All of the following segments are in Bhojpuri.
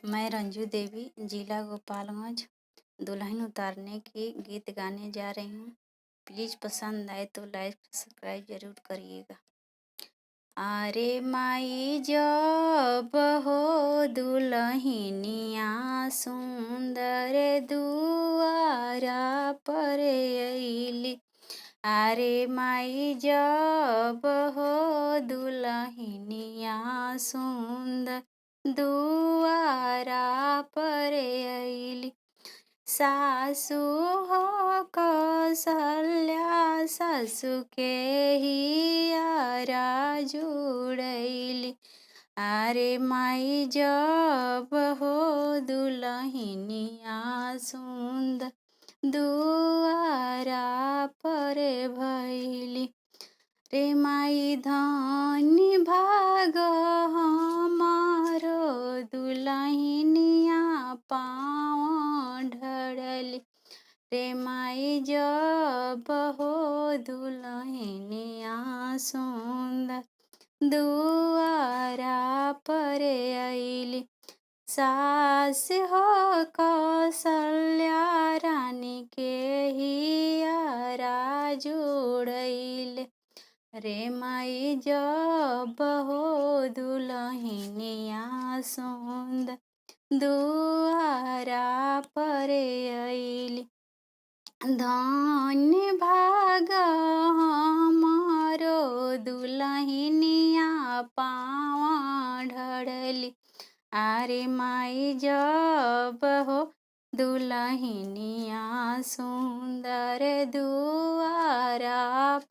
मैं रंजू देवी जिला गोपालगंज दुल्हन उतारने की गीत गाने जा रही हूँ। प्लीज़ पसंद आए तो लाइक सब्सक्राइब जरूर करिएगा। अरे माई जब हो दुल्हनिया सुंदर दुआरा पर अइली। अरे माई जब हो दुल्हनिया सुंदर दुआरा पर अइली। सासु हो कौशल्या सासु के हियारा जुड़ैली। अरे माई जब हो दुल्हनिया सुंदर दुआरा पर भइली। रे माई धनी भाग हमारो दुल्हनिया पाँव ढड़ली। रे माई जब हो दुल्हनिया सुंदर दुआरा पर अइली। सास हो कौशल्या रानी के हियारा जुड़ैले। रे माई जब हो दुल्हनिया सुंदर दुआरा पर अइली। धन्य भाग हमारो दुल्हनिया पाँव ढड़ली। अरे माई जब हो दुल्हनिया सुंदर दुआरा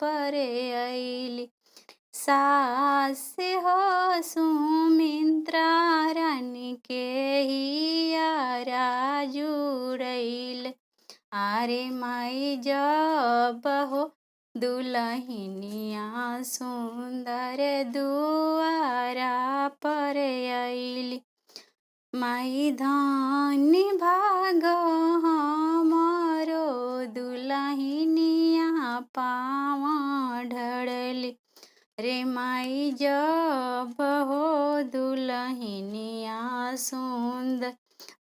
पर अइली। सास हो सुमित्रा रानी के हियारा जुड़ैले। अरे माई जब हो दुल्हनिया सुंदर दुआरा पर अइली। माई धनी भाग हमारो दुल्हनिया पाँव ढड़ली। रे माई जब हो दुल्हनिया सुंदर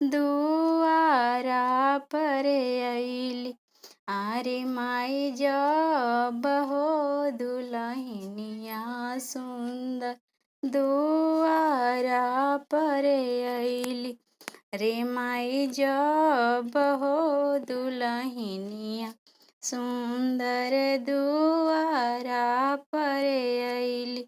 दुआरा पर अइली। अरे माई जब हो दुल्हनिया सुंदर दुआरा पर अइली। रे माई जब हो दुल्हनिया सुंदर दुआरा पर अइली।